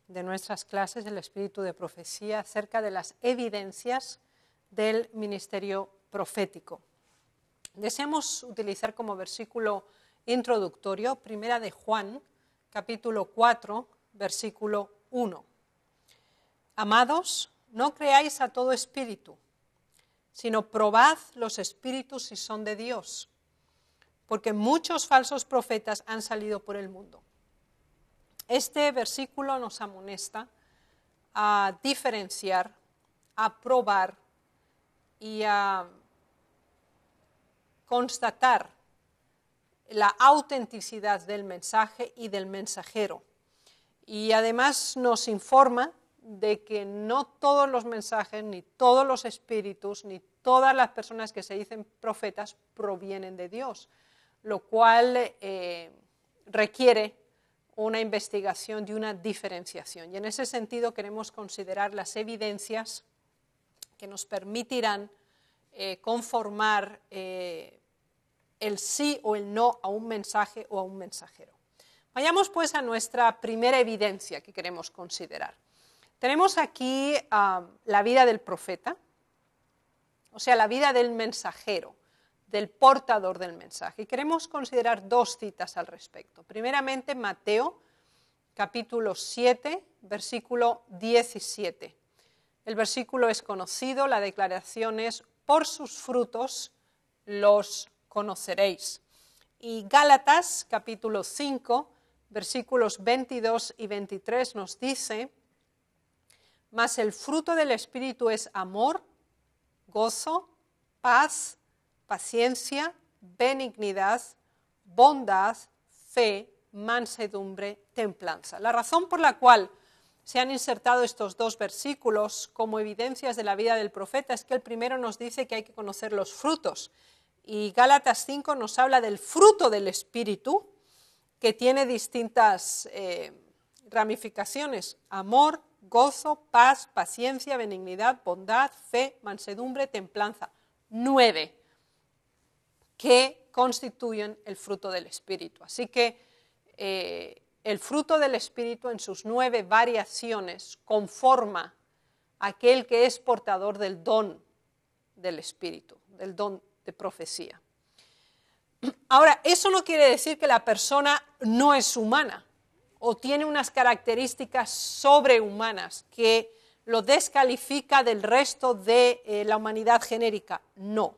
de nuestras clases, el espíritu de profecía, acerca de las evidencias del ministerio profético. Deseamos utilizar como versículo introductorio Primera de Juan, capítulo 4, versículo 1. Amados, no creáis a todo espíritu, sino probad los espíritus si son de Dios, porque muchos falsos profetas han salido por el mundo. Este versículo nos amonesta a diferenciar, a probar y a constatar la autenticidad del mensaje y del mensajero. Y además nos informa de que no todos los mensajes, ni todos los espíritus, ni todas las personas que se dicen profetas provienen de Dios, lo cual requiere una investigación y una diferenciación. Y en ese sentido queremos considerar las evidencias que nos permitirán conformar el sí o el no a un mensaje o a un mensajero. Vayamos pues a nuestra primera evidencia que queremos considerar. Tenemos aquí la vida del profeta, o sea, la vida del mensajero, del portador del mensaje. Y queremos considerar dos citas al respecto. Primeramente, Mateo, capítulo 7, versículo 17. El versículo es conocido, la declaración es: por sus frutos los conoceréis. Y Gálatas, capítulo 5, versículos 22 y 23 nos dice: mas el fruto del Espíritu es amor, gozo, paz, paciencia, benignidad, bondad, fe, mansedumbre, templanza. La razón por la cual se han insertado estos dos versículos como evidencias de la vida del profeta es que el primero nos dice que hay que conocer los frutos, y Gálatas 5 nos habla del fruto del Espíritu, que tiene distintas ramificaciones: amor, gozo, paz, paciencia, benignidad, bondad, fe, mansedumbre, templanza. 9 que constituyen el fruto del Espíritu. Así que el fruto del Espíritu en sus 9 variaciones conforma a aquel que es portador del don del Espíritu, del don de profecía. Ahora, eso no quiere decir que la persona no es humana o tiene unas características sobrehumanas que lo descalifica del resto de la humanidad genérica. No.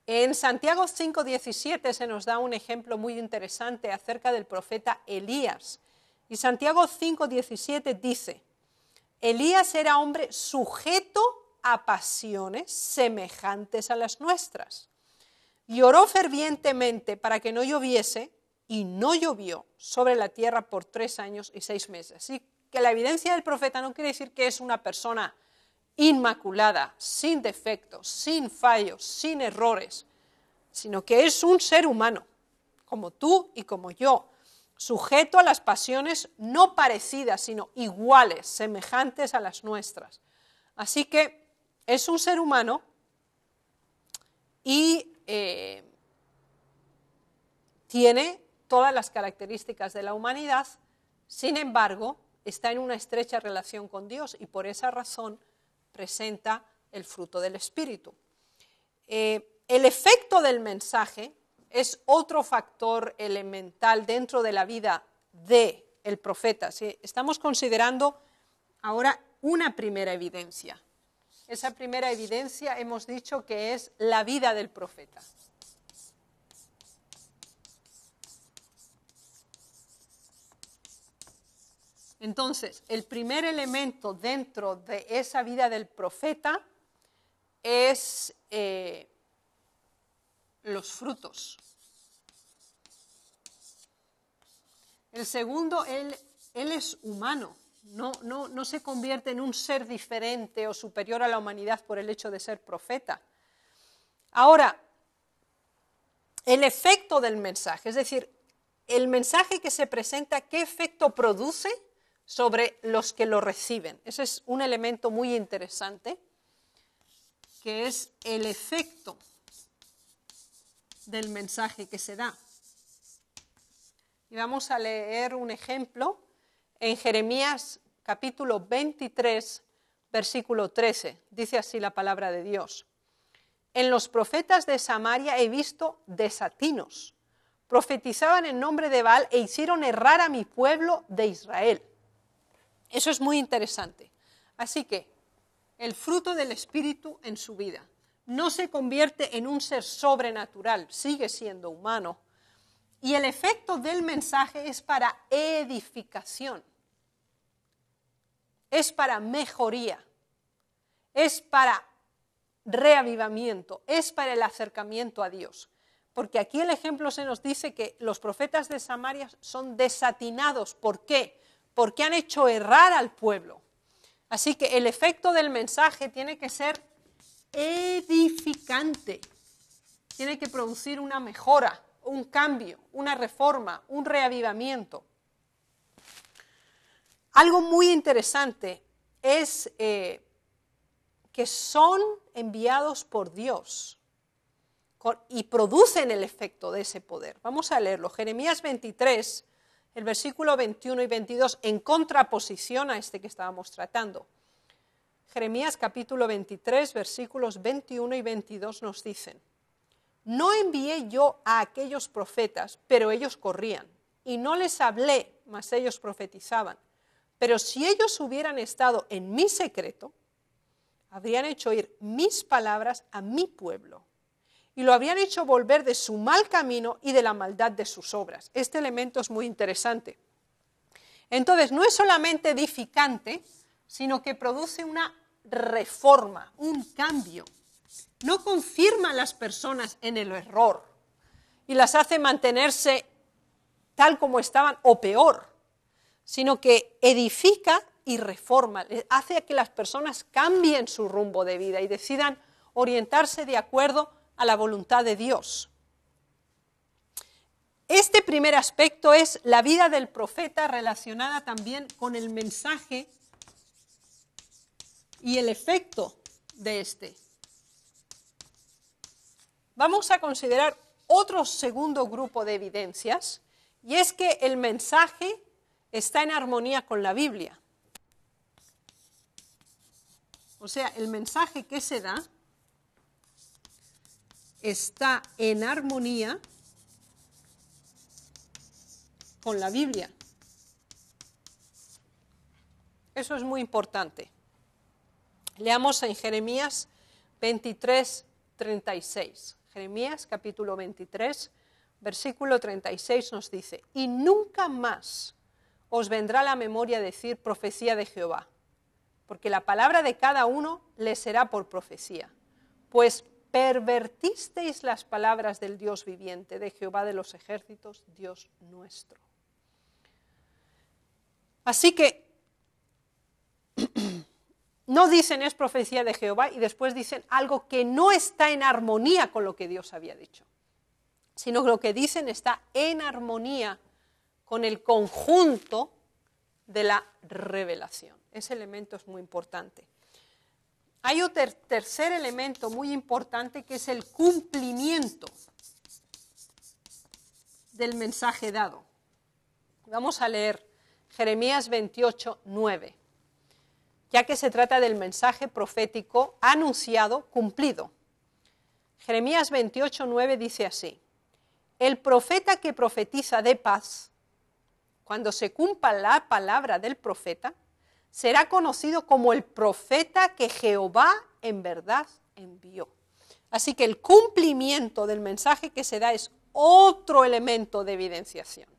En Santiago 5:17 se nos da un ejemplo muy interesante acerca del profeta Elías. Y Santiago 5:17 dice: Elías era hombre sujeto a pasiones semejantes a las nuestras, y oró fervientemente para que no lloviese, y no llovió sobre la tierra por 3 años y 6 meses. Así que la evidencia del profeta no quiere decir que es una persona inmaculada, sin defectos, sin fallos, sin errores, sino que es un ser humano, como tú y como yo, sujeto a las pasiones no parecidas, sino iguales, semejantes a las nuestras. Así que es un ser humano y tiene todas las características de la humanidad. Sin embargo, está en una estrecha relación con Dios y por esa razón presenta el fruto del Espíritu. El efecto del mensaje es otro factor elemental dentro de la vida del profeta. ¿Sí? Estamos considerando ahora una primera evidencia. Esa primera evidencia hemos dicho que es la vida del profeta. Entonces, el primer elemento dentro de esa vida del profeta es los frutos. El segundo, él es humano, no se convierte en un ser diferente o superior a la humanidad por el hecho de ser profeta. Ahora, el efecto del mensaje, es decir, el mensaje que se presenta, ¿qué efecto produce sobre los que lo reciben? Ese es un elemento muy interesante, que es el efecto del mensaje que se da. Y vamos a leer un ejemplo en Jeremías capítulo 23, versículo 13. Dice así la palabra de Dios. En los profetas de Samaria he visto desatinos. Profetizaban en nombre de Baal e hicieron errar a mi pueblo de Israel. Eso es muy interesante. Así que el fruto del Espíritu en su vida no se convierte en un ser sobrenatural, sigue siendo humano. Y el efecto del mensaje es para edificación, es para mejoría, es para reavivamiento, es para el acercamiento a Dios. Porque aquí el ejemplo se nos dice que los profetas de Samaria son desatinados. ¿Por qué? Porque han hecho errar al pueblo. Así que el efecto del mensaje tiene que ser edificante. Tiene que producir una mejora, un cambio, una reforma, un reavivamiento. Algo muy interesante es que son enviados por Dios y producen el efecto de ese poder. Vamos a leerlo. Jeremías 23, el versículo 21 y 22, en contraposición a este que estábamos tratando. Jeremías capítulo 23, versículos 21 y 22 nos dicen: no envié yo a aquellos profetas, pero ellos corrían, y no les hablé, mas ellos profetizaban. Pero si ellos hubieran estado en mi secreto, habrían hecho oír mis palabras a mi pueblo, y lo habrían hecho volver de su mal camino y de la maldad de sus obras. Este elemento es muy interesante. Entonces, no es solamente edificante, sino que produce una reforma, un cambio. No confirma a las personas en el error y las hace mantenerse tal como estaban o peor, sino que edifica y reforma, hace que las personas cambien su rumbo de vida y decidan orientarse de acuerdo a la voluntad de Dios. Este primer aspecto es la vida del profeta relacionada también con el mensaje y el efecto de este. Vamos a considerar otro segundo grupo de evidencias, y es que el mensaje está en armonía con la Biblia. O sea, el mensaje que se da está en armonía con la Biblia. Eso es muy importante. Leamos en Jeremías 23, 36. Jeremías capítulo 23, versículo 36 nos dice: y nunca más os vendrá a la memoria decir profecía de Jehová, porque la palabra de cada uno le será por profecía, pues pervertisteis las palabras del Dios viviente, de Jehová de los ejércitos, Dios nuestro. Así que no dicen es profecía de Jehová y después dicen algo que no está en armonía con lo que Dios había dicho, sino que lo que dicen está en armonía con el conjunto de la revelación. Ese elemento es muy importante. Hay otro tercer elemento muy importante que es el cumplimiento del mensaje dado. Vamos a leer Jeremías 28, 9, ya que se trata del mensaje profético anunciado, cumplido. Jeremías 28, 9 dice así: el profeta que profetiza de paz, cuando se cumpla la palabra del profeta, será conocido como el profeta que Jehová en verdad envió. Así que el cumplimiento del mensaje que se da es otro elemento de evidenciación.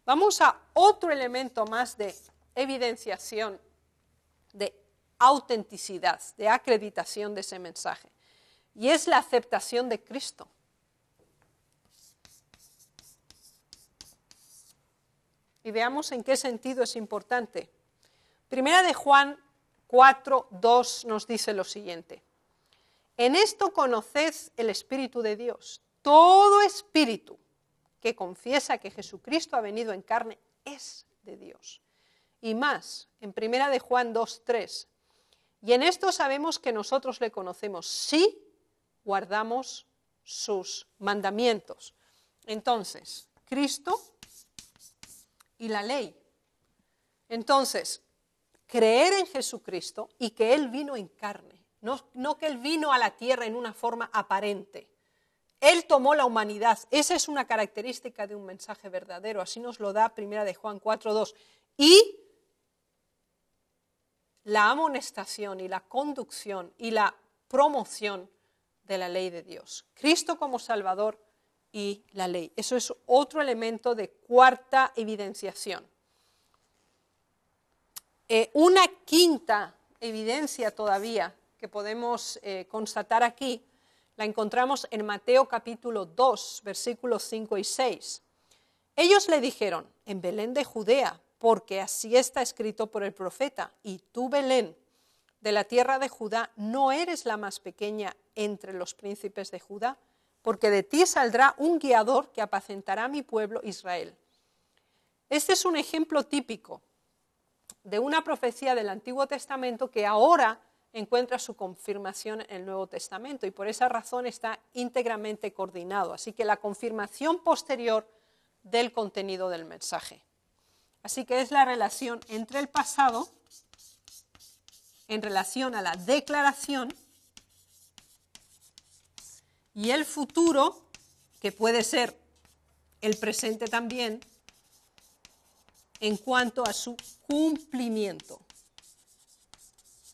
Vamos a otro elemento más de evidenciación, de autenticidad, de acreditación de ese mensaje, y es la aceptación de Cristo. Y veamos en qué sentido es importante. Primera de Juan 4, 2 nos dice lo siguiente: en esto conoced el Espíritu de Dios. Todo espíritu que confiesa que Jesucristo ha venido en carne es de Dios. Y más, en Primera de Juan 2, 3, y en esto sabemos que nosotros le conocemos si guardamos sus mandamientos. Entonces, Cristo y la ley Entonces, creer en Jesucristo y que Él vino en carne, no que Él vino a la tierra en una forma aparente. Él tomó la humanidad. Esa es una característica de un mensaje verdadero. Así nos lo da 1 de Juan 4:2. Y la amonestación y la conducción y la promoción de la ley de Dios. Cristo como Salvador y la ley. Eso es otro elemento de cuarta evidenciación. Una quinta evidencia todavía que podemos constatar aquí, la encontramos en Mateo capítulo 2, versículos 5 y 6. Ellos le dijeron, en Belén de Judea, porque así está escrito por el profeta, y tú, Belén, de la tierra de Judá, no eres la más pequeña entre los príncipes de Judá, porque de ti saldrá un guiador que apacentará a mi pueblo Israel. Este es un ejemplo típico de una profecía del Antiguo Testamento que ahora encuentra su confirmación en el Nuevo Testamento y por esa razón está íntegramente coordinado. Así que la confirmación posterior del contenido del mensaje. Así que es la relación entre el pasado, en relación a la declaración, y el futuro, que puede ser el presente también, en cuanto a su cumplimiento.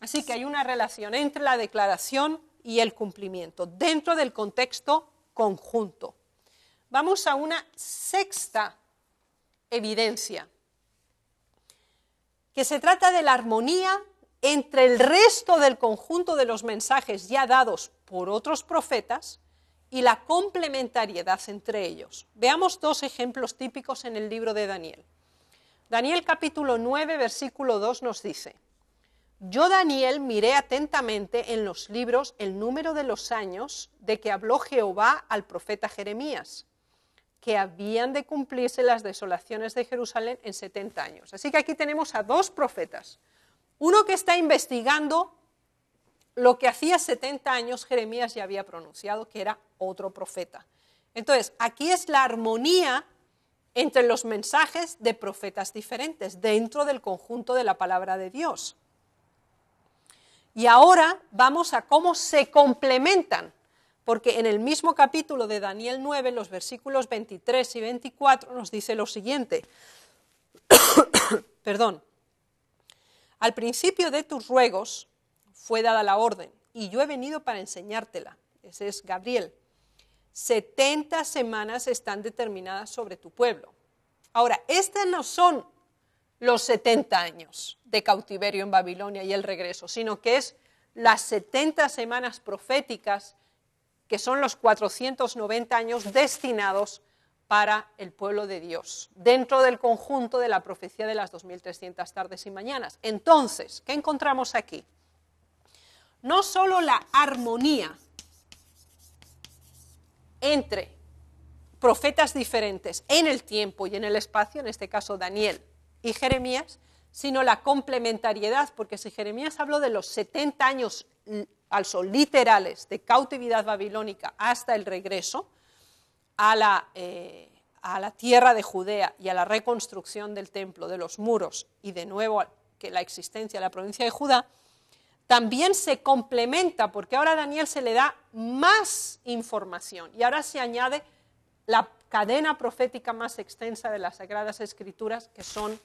Así que hay una relación entre la declaración y el cumplimiento, dentro del contexto conjunto. Vamos a una sexta evidencia, que se trata de la armonía entre el resto del conjunto de los mensajes ya dados por otros profetas y la complementariedad entre ellos. Veamos dos ejemplos típicos en el libro de Daniel. Daniel capítulo 9, versículo 2 nos dice: Yo, Daniel, miré atentamente en los libros el número de los años de que habló Jehová al profeta Jeremías, que habían de cumplirse las desolaciones de Jerusalén en 70 años. Así que aquí tenemos a dos profetas. Uno que está investigando lo que hacía 70 años Jeremías ya había pronunciado, que era otro profeta. Entonces, aquí es la armonía entre los mensajes de profetas diferentes, dentro del conjunto de la palabra de Dios. Y ahora vamos a cómo se complementan, porque en el mismo capítulo de Daniel 9, los versículos 23 y 24, nos dice lo siguiente. Perdón. Al principio de tus ruegos fue dada la orden, y yo he venido para enseñártela. Ese es Gabriel. 70 semanas están determinadas sobre tu pueblo. Ahora, estos no son los 70 años de cautiverio en Babilonia y el regreso, sino que es las 70 semanas proféticas, que son los 490 años destinados para el pueblo de Dios, dentro del conjunto de la profecía de las 2300 tardes y mañanas. Entonces, ¿qué encontramos aquí? No solo la armonía entre profetas diferentes en el tiempo y en el espacio, en este caso Daniel y Jeremías, sino la complementariedad, porque si Jeremías habló de los 70 años literales de cautividad babilónica hasta el regreso a la tierra de Judea y a la reconstrucción del templo, de los muros y de nuevo que la existencia de la provincia de Judá, también se complementa, porque ahora a Daniel se le da más información y ahora se añade la cadena profética más extensa de las Sagradas Escrituras, que son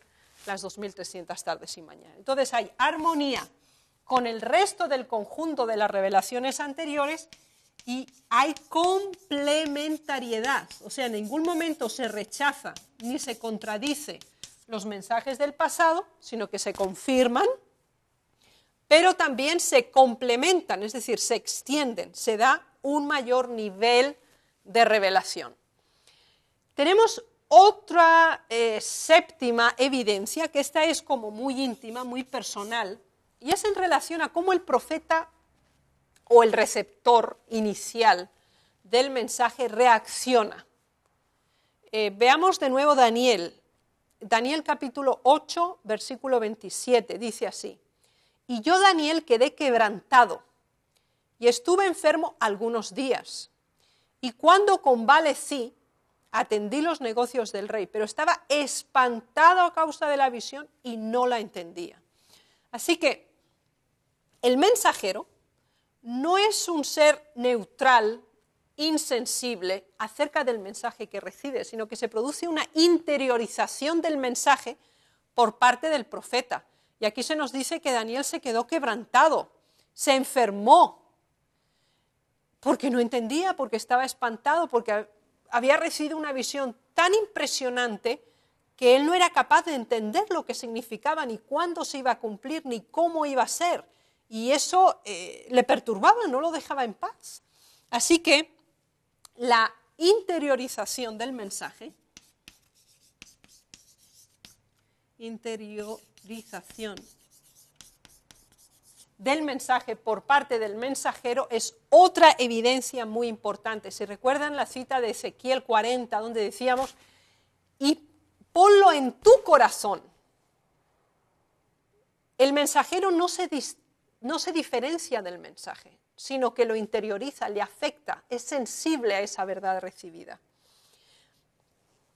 las 2300 tardes y mañanas. Entonces hay armonía con el resto del conjunto de las revelaciones anteriores y hay complementariedad, o sea, en ningún momento se rechaza ni se contradice los mensajes del pasado, sino que se confirman, pero también se complementan, es decir, se extienden, se da un mayor nivel de revelación. Tenemos otra séptima evidencia, que esta es como muy íntima, muy personal, y es en relación a cómo el profeta o el receptor inicial del mensaje reacciona. Veamos de nuevo Daniel capítulo 8, versículo 27, dice así: Y yo, Daniel, quedé quebrantado y estuve enfermo algunos días, y cuando convalecí, atendí los negocios del rey, pero estaba espantado a causa de la visión y no la entendía. Así que el mensajero no es un ser neutral, insensible acerca del mensaje que recibe, sino que se produce una interiorización del mensaje por parte del profeta. Y aquí se nos dice que Daniel se quedó quebrantado, se enfermó, porque no entendía, porque estaba espantado, porque había recibido una visión tan impresionante que él no era capaz de entender lo que significaba, ni cuándo se iba a cumplir, ni cómo iba a ser. Y eso le perturbaba, no lo dejaba en paz. Así que la interiorización del mensaje, por parte del mensajero es otra evidencia muy importante. Si recuerdan la cita de Ezequiel 40, donde decíamos, y ponlo en tu corazón. El mensajero no se diferencia del mensaje, sino que lo interioriza, le afecta, es sensible a esa verdad recibida.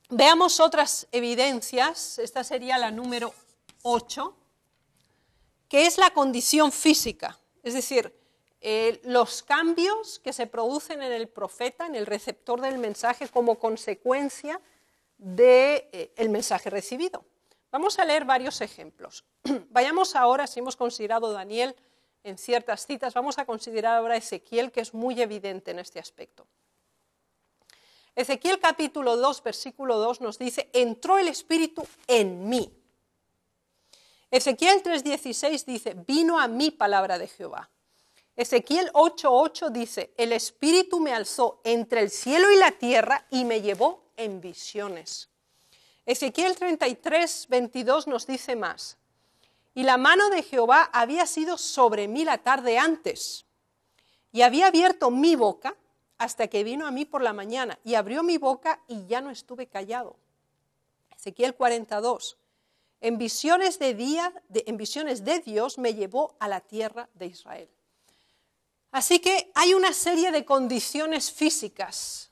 Veamos otras evidencias, esta sería la número 8, que es la condición física, es decir, los cambios que se producen en el profeta, en el receptor del mensaje, como consecuencia del mensaje recibido. Vamos a leer varios ejemplos. Vayamos ahora, si hemos considerado Daniel en ciertas citas, vamos a considerar ahora Ezequiel, que es muy evidente en este aspecto. Ezequiel capítulo 2, versículo 2 nos dice, entró el Espíritu en mí. Ezequiel 3:16 dice, vino a mí palabra de Jehová. Ezequiel 8:8 dice, el Espíritu me alzó entre el cielo y la tierra y me llevó en visiones. Ezequiel 33:22 nos dice más, y la mano de Jehová había sido sobre mí la tarde antes, y había abierto mi boca hasta que vino a mí por la mañana, y abrió mi boca y ya no estuve callado. Ezequiel 42, en visiones de Dios me llevó a la tierra de Israel. Así que hay una serie de condiciones físicas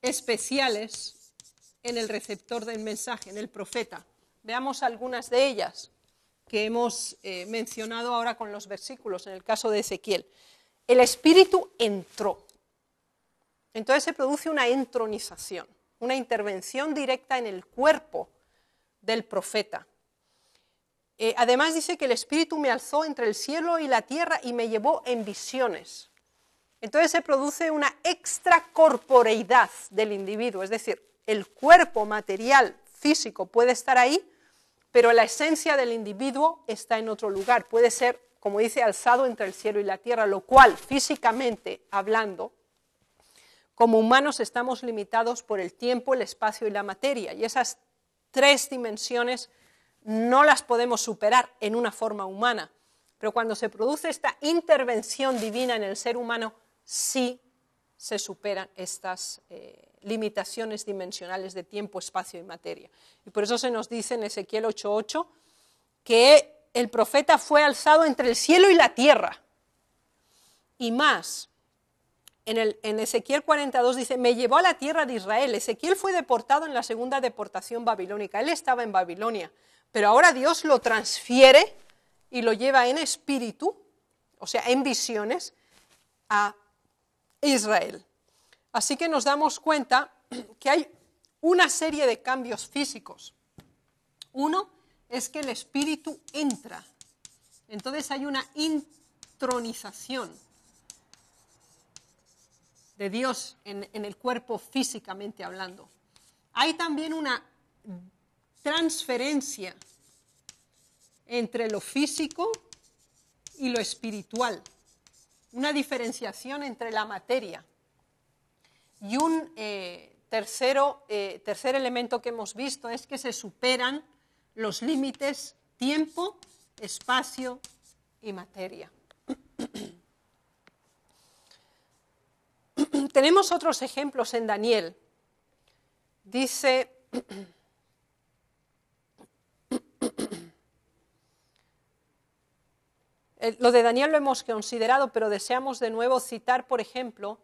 especiales en el receptor del mensaje, en el profeta. Veamos algunas de ellas que hemos mencionado ahora con los versículos, en el caso de Ezequiel. El Espíritu entró. Entonces se produce una entronización, una intervención directa en el cuerpo del profeta. Además dice que el Espíritu me alzó entre el cielo y la tierra y me llevó en visiones. Entonces se produce una extracorporeidad del individuo, es decir, el cuerpo material, físico puede estar ahí, pero la esencia del individuo está en otro lugar. Puede ser, como dice, alzado entre el cielo y la tierra, lo cual, físicamente hablando, como humanos estamos limitados por el tiempo, el espacio y la materia, y esas tres dimensiones no las podemos superar en una forma humana, pero cuando se produce esta intervención divina en el ser humano, sí se superan estas limitaciones dimensionales de tiempo, espacio y materia. Y por eso se nos dice en Ezequiel 8:8 que el profeta fue alzado entre el cielo y la tierra. Y más, en Ezequiel 42 dice, me llevó a la tierra de Israel. Ezequiel fue deportado en la segunda deportación babilónica, él estaba en Babilonia, pero ahora Dios lo transfiere y lo lleva en espíritu, o sea, en visiones, a Israel. Así que nos damos cuenta que hay una serie de cambios físicos. Uno es que el Espíritu entra, entonces hay una intronización de Dios en el cuerpo físicamente hablando. Hay también una transferencia entre lo físico y lo espiritual, una diferenciación entre la materia. Y un tercer elemento que hemos visto es que se superan los límites tiempo, espacio y materia. Tenemos otros ejemplos en Daniel. Dice, lo de Daniel lo hemos considerado, pero deseamos de nuevo citar, por ejemplo,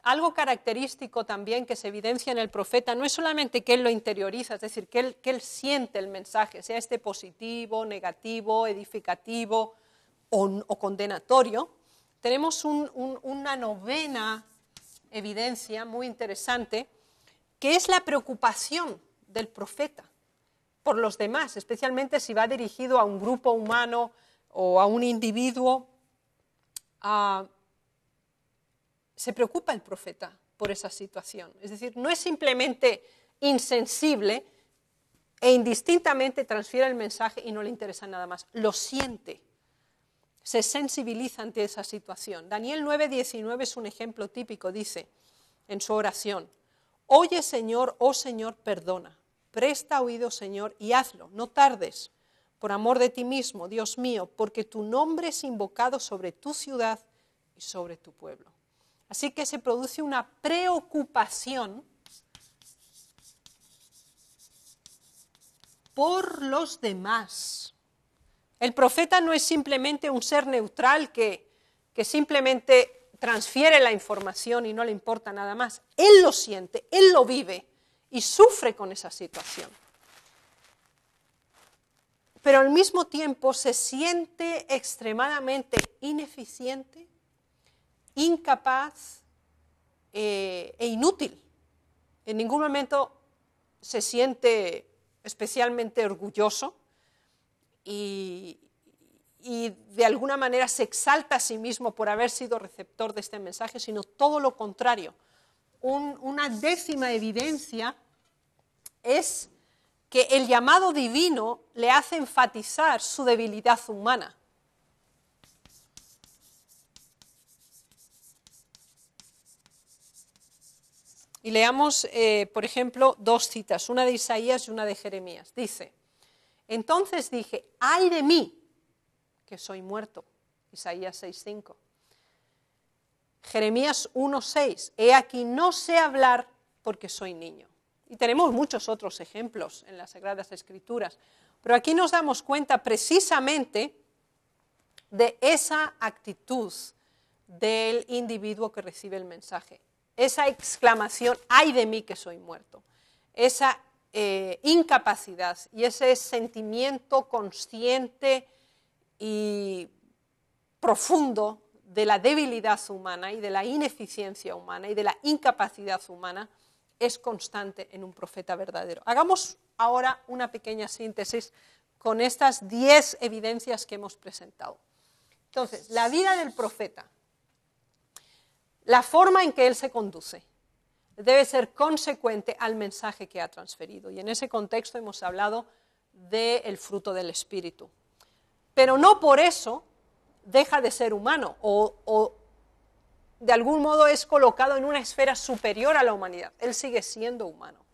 Algo característico también que se evidencia en el profeta no es solamente que él lo interioriza, es decir, que él siente el mensaje, sea este positivo, negativo, edificativo o condenatorio. Tenemos una novena evidencia muy interesante, que es la preocupación del profeta por los demás, especialmente si va dirigido a un grupo humano o a un individuo. Se preocupa el profeta por esa situación. Es decir, no es simplemente insensible e indistintamente transfiere el mensaje y no le interesa nada más. Lo siente, se sensibiliza ante esa situación. Daniel 9:19 es un ejemplo típico, dice en su oración: oye Señor, oh Señor, perdona, presta oído Señor y hazlo, no tardes, por amor de ti mismo, Dios mío, porque tu nombre es invocado sobre tu ciudad y sobre tu pueblo. Así que se produce una preocupación por los demás. El profeta no es simplemente un ser neutral que simplemente transfiere la información y no le importa nada más. Él lo siente, él lo vive y sufre con esa situación. Pero al mismo tiempo se siente extremadamente ineficiente, incapaz e inútil. En ningún momento se siente especialmente orgulloso y de alguna manera se exalta a sí mismo por haber sido receptor de este mensaje, sino todo lo contrario. Una décima evidencia es que el llamado divino le hace enfatizar su debilidad humana. Y leamos, por ejemplo, dos citas, una de Isaías y una de Jeremías. Dice: entonces dije, ¡ay de mí, que soy muerto! Isaías 6:5. Jeremías 1:6, he aquí no sé hablar porque soy niño. Y tenemos muchos otros ejemplos en las Sagradas Escrituras, pero aquí nos damos cuenta precisamente de esa actitud del individuo que recibe el mensaje. Esa exclamación, ¡ay de mí que soy muerto! Esa incapacidad y ese sentimiento consciente y profundo de la debilidad humana y de la ineficiencia humana y de la incapacidad humana es constante en un profeta verdadero. Hagamos ahora una pequeña síntesis con estas 10 evidencias que hemos presentado. Entonces, la vida del profeta, la forma en que él se conduce, debe ser consecuente al mensaje que ha transferido. Y en ese contexto hemos hablado del fruto del Espíritu. Pero no por eso deja de ser humano o de algún modo es colocado en una esfera superior a la humanidad. Él sigue siendo humano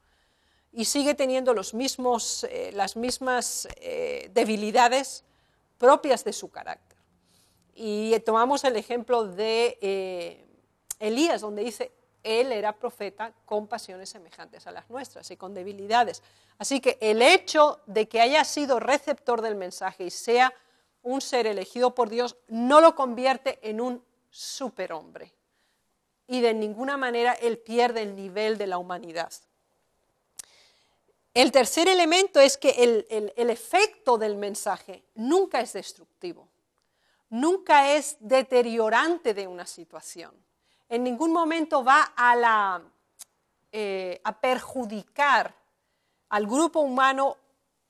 y sigue teniendo las mismas debilidades propias de su carácter. Y tomamos el ejemplo de Elías, donde dice, él era profeta con pasiones semejantes a las nuestras y con debilidades. Así que el hecho de que haya sido receptor del mensaje y sea un ser elegido por Dios no lo convierte en un superhombre. Y de ninguna manera él pierde el nivel de la humanidad. El tercer elemento es que el efecto del mensaje nunca es destructivo, nunca es deteriorante de una situación. En ningún momento va a perjudicar al grupo humano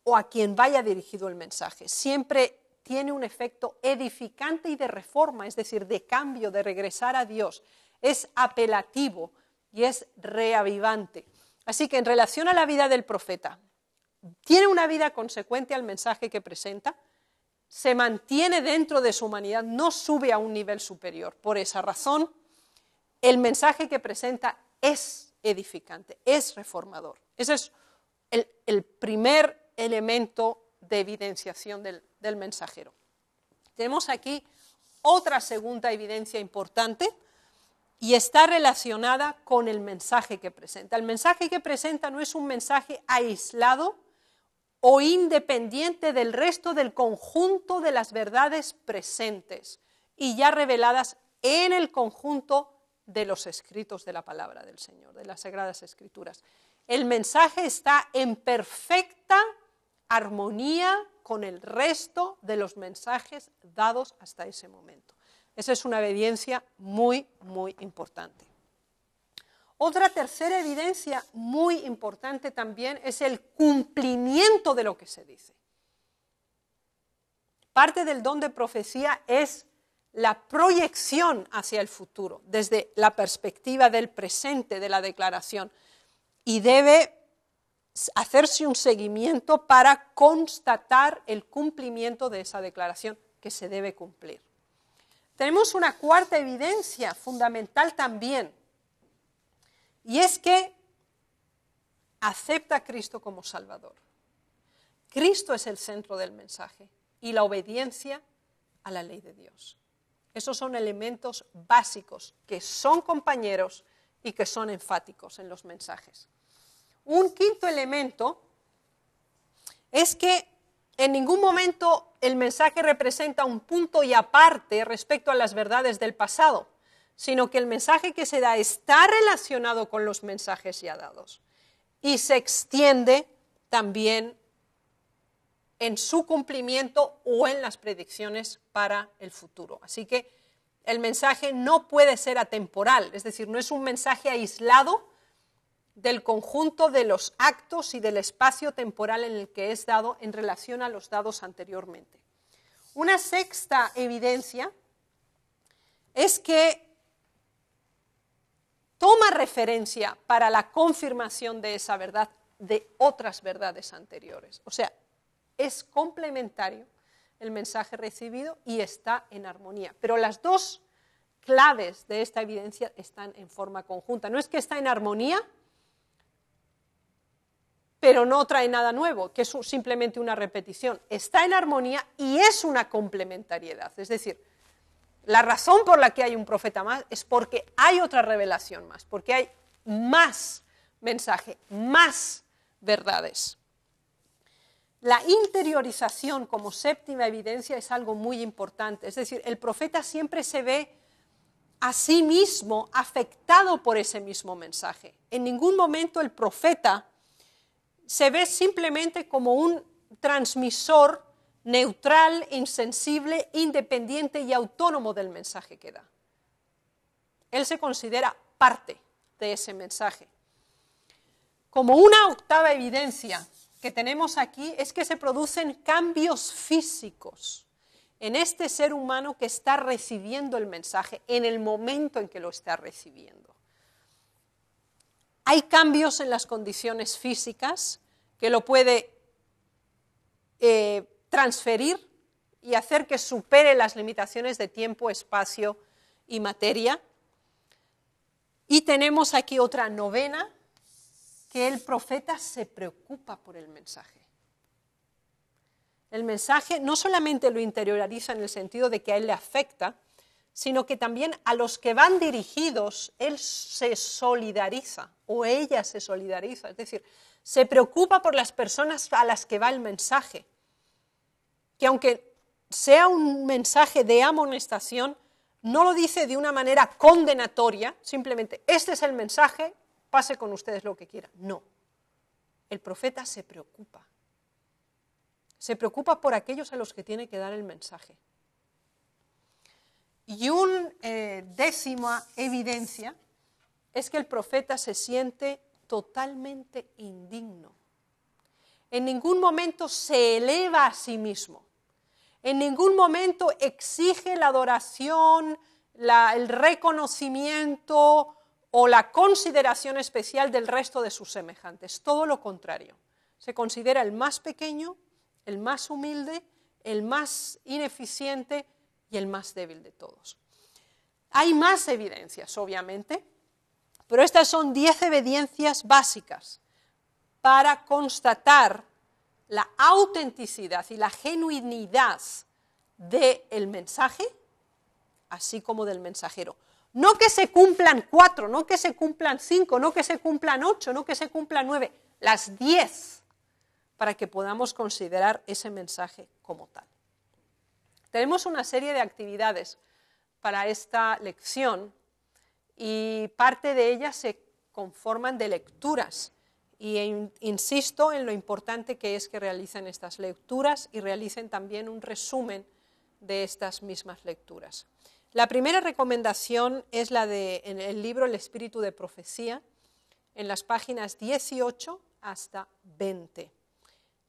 o a quien vaya dirigido el mensaje. Siempre tiene un efecto edificante y de reforma, es decir, de cambio, de regresar a Dios. Es apelativo y es reavivante. Así que en relación a la vida del profeta, tiene una vida consecuente al mensaje que presenta, se mantiene dentro de su humanidad, no sube a un nivel superior. Por esa razón, el mensaje que presenta es edificante, es reformador. Ese es el primer elemento de evidenciación del mensajero. Tenemos aquí otra segunda evidencia importante y está relacionada con el mensaje que presenta. El mensaje que presenta no es un mensaje aislado o independiente del resto del conjunto de las verdades presentes y ya reveladas en el conjunto de los escritos de la palabra del Señor, de las Sagradas Escrituras. El mensaje está en perfecta armonía con el resto de los mensajes dados hasta ese momento. Esa es una evidencia muy, muy importante. Otra tercera evidencia muy importante también es el cumplimiento de lo que se dice. Parte del don de profecía es la proyección hacia el futuro, desde la perspectiva del presente de la declaración, y debe hacerse un seguimiento para constatar el cumplimiento de esa declaración que se debe cumplir. Tenemos una cuarta evidencia fundamental también, y es que acepta a Cristo como Salvador. Cristo es el centro del mensaje y la obediencia a la ley de Dios. Esos son elementos básicos que son compañeros y que son enfáticos en los mensajes. Un quinto elemento es que en ningún momento el mensaje representa un punto y aparte respecto a las verdades del pasado, sino que el mensaje que se da está relacionado con los mensajes ya dados y se extiende también en su cumplimiento o en las predicciones para el futuro. Así que el mensaje no puede ser atemporal, es decir, no es un mensaje aislado del conjunto de los actos y del espacio temporal en el que es dado en relación a los dados anteriormente. Una sexta evidencia es que toma referencia para la confirmación de esa verdad de otras verdades anteriores. O sea, es complementario el mensaje recibido y está en armonía. Pero las dos claves de esta evidencia están en forma conjunta. No es que está en armonía, pero no trae nada nuevo, que es simplemente una repetición. Está en armonía y es una complementariedad. Es decir, la razón por la que hay un profeta más es porque hay otra revelación más, porque hay más mensaje, más verdades. La interiorización como séptima evidencia es algo muy importante. Es decir, el profeta siempre se ve a sí mismo afectado por ese mismo mensaje. En ningún momento el profeta se ve simplemente como un transmisor neutral, insensible, independiente y autónomo del mensaje que da. Él se considera parte de ese mensaje. Como una octava evidencia que tenemos aquí es que se producen cambios físicos en este ser humano que está recibiendo el mensaje en el momento en que lo está recibiendo. Hay cambios en las condiciones físicas que lo puede transferir y hacer que supere las limitaciones de tiempo, espacio y materia. Y tenemos aquí otra novena, que el profeta se preocupa por el mensaje. El mensaje no solamente lo interioriza en el sentido de que a él le afecta, sino que también a los que van dirigidos, él se solidariza o ella se solidariza, es decir, se preocupa por las personas a las que va el mensaje, que aunque sea un mensaje de amonestación, no lo dice de una manera condenatoria, simplemente este es el mensaje, pase con ustedes lo que quieran. No, el profeta se preocupa por aquellos a los que tiene que dar el mensaje. Y una décima evidencia es que el profeta se siente totalmente indigno. En ningún momento se eleva a sí mismo. En ningún momento exige la adoración, el reconocimiento o la consideración especial del resto de sus semejantes. Todo lo contrario. Se considera el más pequeño, el más humilde, el más ineficiente y el más débil de todos. Hay más evidencias, obviamente, pero estas son 10 evidencias básicas para constatar la autenticidad y la genuinidad del mensaje, así como del mensajero. No que se cumplan 4, no que se cumplan 5, no que se cumplan 8, no que se cumplan 9, las 10, para que podamos considerar ese mensaje como tal. Tenemos una serie de actividades para esta lección y parte de ellas se conforman de lecturas. Y insisto en lo importante que es que realicen estas lecturas y realicen también un resumen de estas mismas lecturas. La primera recomendación es la en el libro El Espíritu de Profecía, en las páginas 18 hasta 20.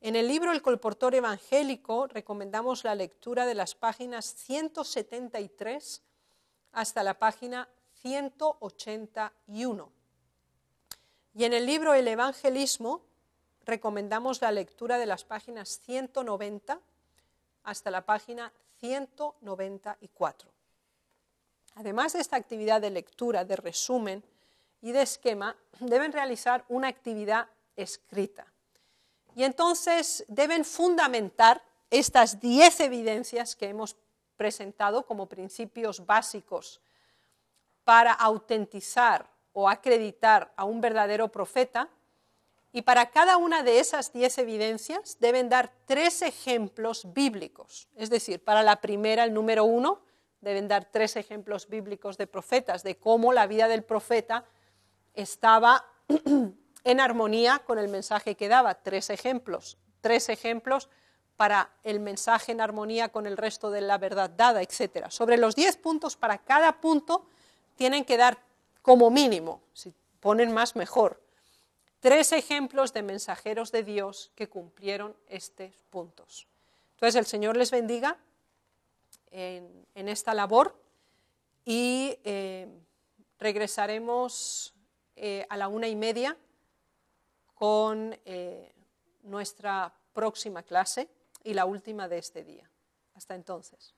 En el libro El Colportor Evangélico recomendamos la lectura de las páginas 173 hasta la página 181. Y en el libro El Evangelismo recomendamos la lectura de las páginas 190 hasta la página 194. Además de esta actividad de lectura, de resumen y de esquema, deben realizar una actividad escrita. Y entonces deben fundamentar estas 10 evidencias que hemos presentado como principios básicos para autentizar o acreditar a un verdadero profeta, y para cada una de esas 10 evidencias deben dar 3 ejemplos bíblicos. Es decir, para la primera, el número 1, deben dar 3 ejemplos bíblicos de profetas, de cómo la vida del profeta estaba en armonía con el mensaje que daba. 3 ejemplos para el mensaje en armonía con el resto de la verdad dada, etc. Sobre los 10 puntos, para cada punto tienen que dar como mínimo, si ponen más mejor, 3 ejemplos de mensajeros de Dios que cumplieron estos puntos. Entonces el Señor les bendiga en esta labor y regresaremos a la 1:30 con nuestra próxima clase y la última de este día. Hasta entonces.